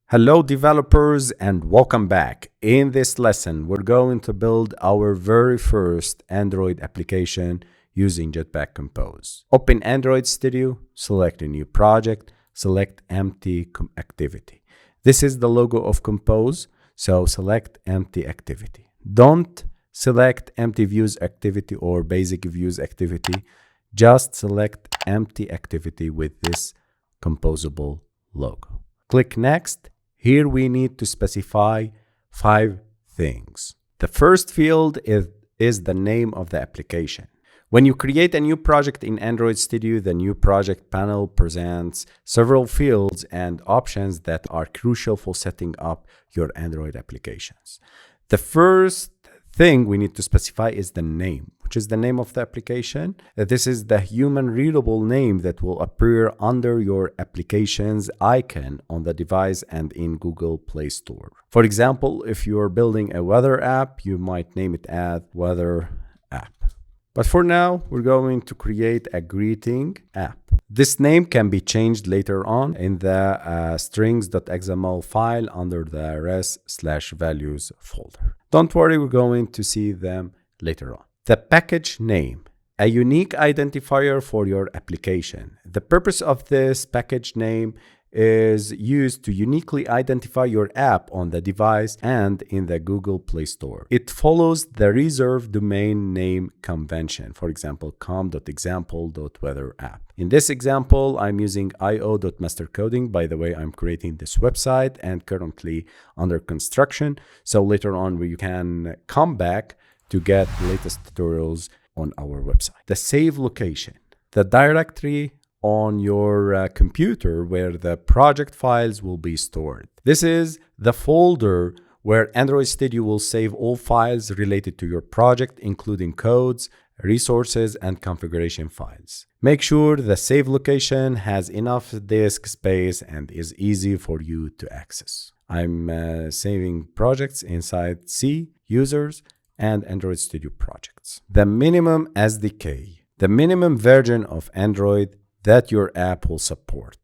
Hello developers and welcome back. In this lesson, we're going to build our very first Android application using Jetpack Compose. Open Android Studio, select a new project, select empty activity. This is the logo of Compose, so select empty activity. Don't select empty views activity or basic views activity. Just select empty activity with this composable logo. Click Next. Here we need to specify 5 things. The first field is the name of the application. When you create a new project in Android Studio, the new project panel presents several fields and options that are crucial for setting up your Android applications. The first thing we need to specify is the name, which is the name of the application. This is the human readable name that will appear under your application's icon on the device and in Google Play Store. For example, if you're building a weather app, you might name it as Weather App. But for now, we're going to create a greeting app. This name can be changed later on in the strings.xml file under the res/values folder. Don't worry, we're going to see them later on. The package name, a unique identifier for your application. The purpose of this package name is used to uniquely identify your app on the device and in the Google Play Store. It follows the reserved domain name convention, for example, com.example.weatherapp. In this example, I'm using io.mastercoding. By the way, I'm creating this website and currently under construction. So later on, we can come back to get latest tutorials on our website. The save location, the directory on your computer where the project files will be stored. This is the folder where Android Studio will save all files related to your project, including codes, resources, and configuration files. Make sure the save location has enough disk space and is easy for you to access. I'm saving projects inside C, users, and Android Studio projects. The minimum SDK, the minimum version of Android that your app will support.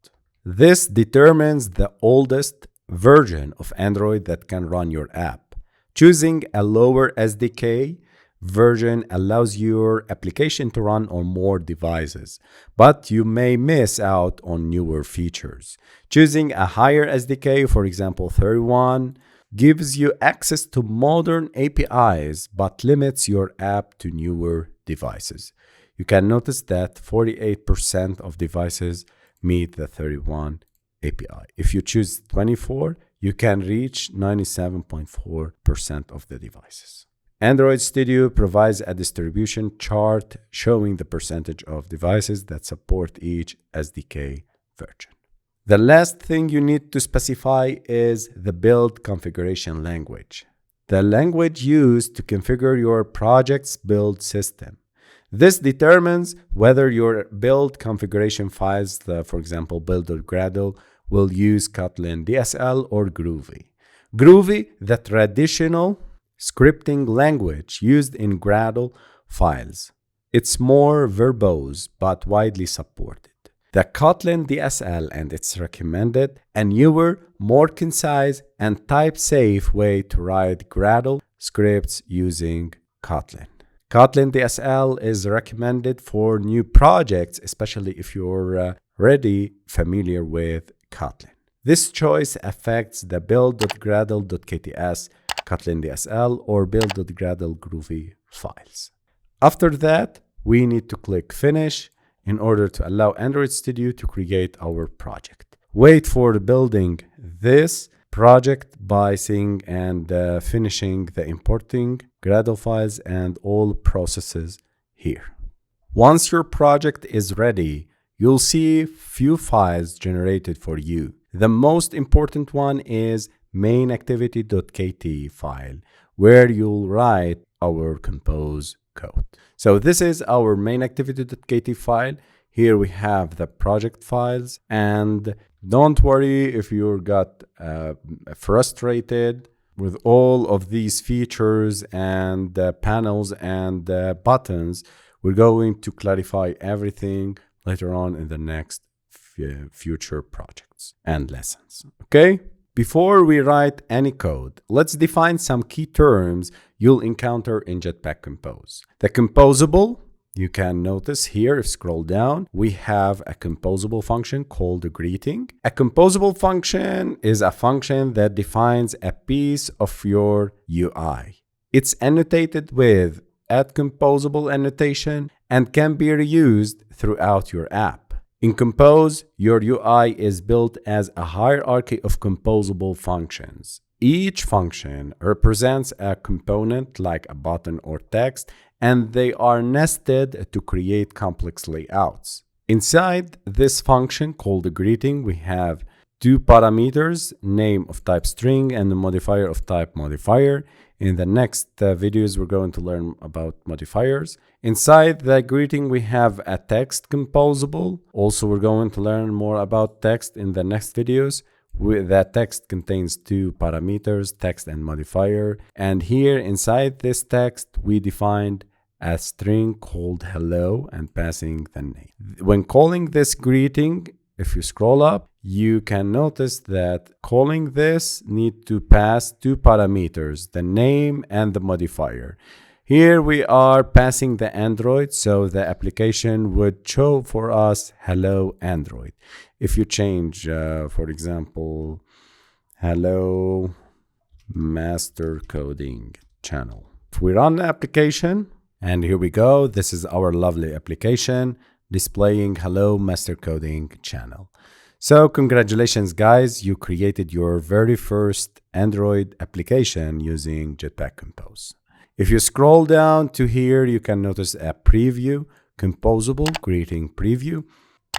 This determines the oldest version of Android that can run your app. Choosing a lower SDK version allows your application to run on more devices, but you may miss out on newer features. Choosing a higher SDK, for example 31, gives you access to modern APIs, but limits your app to newer devices. You can notice that 48% of devices meet the 31 API. If you choose 24, you can reach 97.4% of the devices. Android Studio provides a distribution chart showing the percentage of devices that support each SDK version. The last thing you need to specify is the build configuration language, the language used to configure your project's build system. This determines whether your build configuration files, for example, build.gradle, will use Kotlin DSL or Groovy. Groovy, the traditional scripting language used in Gradle files. It's more verbose but widely supported. The Kotlin DSL, and it's recommended a newer, more concise, and type-safe way to write Gradle scripts using Kotlin. Kotlin DSL is recommended for new projects, especially if you're already familiar with Kotlin. This choice affects the build.gradle.kts Kotlin DSL or build.gradle Groovy files. After that, we need to click Finish in order to allow Android Studio to create our project. Wait for building this project by seeing and finishing the importing Gradle files and all processes here. Once your project is ready, you'll see few files generated for you. The most important one is mainActivity.kt file, where you'll write our Compose code. So this is our mainActivity.kt file. Here we have the project files, and don't worry if you got frustrated with all of these features and panels and buttons. We're going to clarify everything later on in the next future projects and lessons. Okay? Before we write any code, let's define some key terms you'll encounter in Jetpack Compose. The composable, you can notice here, if scroll down, we have a composable function called a greeting. A composable function is a function that defines a piece of your UI. It's annotated with @composable annotation and can be reused throughout your app. In Compose, your UI is built as a hierarchy of composable functions. Each function represents a component like a button or text, and they are nested to create complex layouts. Inside this function called the greeting, we have two parameters, name of type string and a modifier of type modifier. In the next videos, we're going to learn about modifiers. Inside the greeting, we have a text composable. Also, we're going to learn more about text in the next videos. That text contains two parameters, text and modifier. And here inside this text, we defined a string called hello and passing the name. When calling this greeting, if you scroll up, you can notice that calling this need to pass two parameters, the name and the modifier. Here we are passing the Android, so the application would show for us hello Android. If you change, for example, hello master coding channel. If we run the application, and here we go, this is our lovely application displaying hello master coding channel. So congratulations guys, you created your very first Android application using Jetpack Compose. If you scroll down to here, you can notice a preview, composable, greeting preview.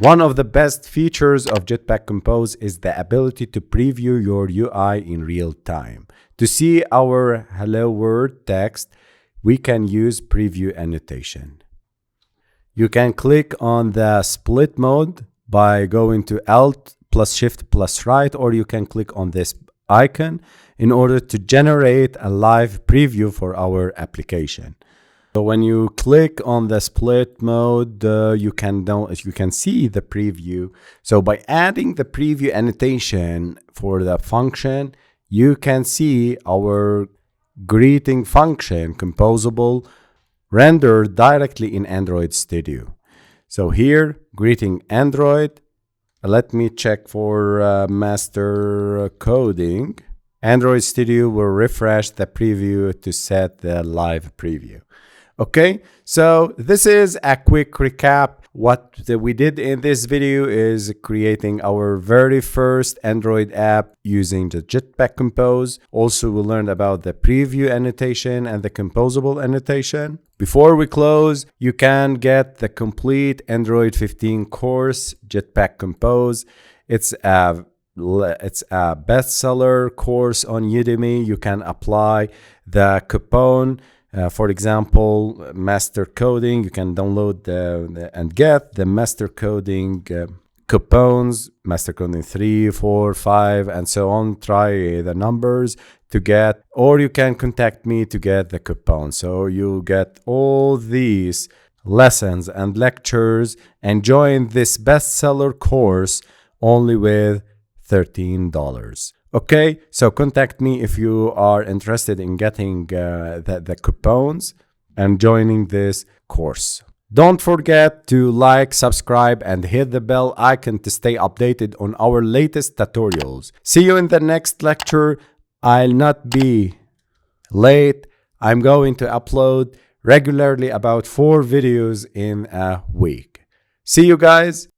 One of the best features of Jetpack Compose is the ability to preview your UI in real time. To see our hello world text, we can use preview annotation. You can click on the split mode by going to Alt plus Shift plus right, or you can click on this icon in order to generate a live preview for our application. So when you click on the split mode, you can see the preview. So by adding the preview annotation for the function, you can see our greeting function composable rendered directly in Android Studio. So here, greeting Android. Let me check for master coding. Android Studio will refresh the preview to set the live preview. Okay, so this is a quick recap. What we did in this video is creating our very first Android app using the Jetpack Compose. Also, we learned about the preview annotation and the composable annotation. Before we close, you can get the complete Android 15 course, Jetpack Compose. It's a bestseller course on Udemy. You can apply the coupon. For example, master coding, you can download and get the master coding coupons, master coding 3, 4, 5, and so on. Try the numbers to get, or you can contact me to get the coupon. So you get all these lessons and lectures and join this bestseller course only with $13. Okay, so contact me if you are interested in getting the coupons and joining this course. Don't forget to like, subscribe, and hit the bell icon to stay updated on our latest tutorials. See you in the next lecture. I'll not be late. I'm going to upload regularly about 4 videos in a week. See you guys.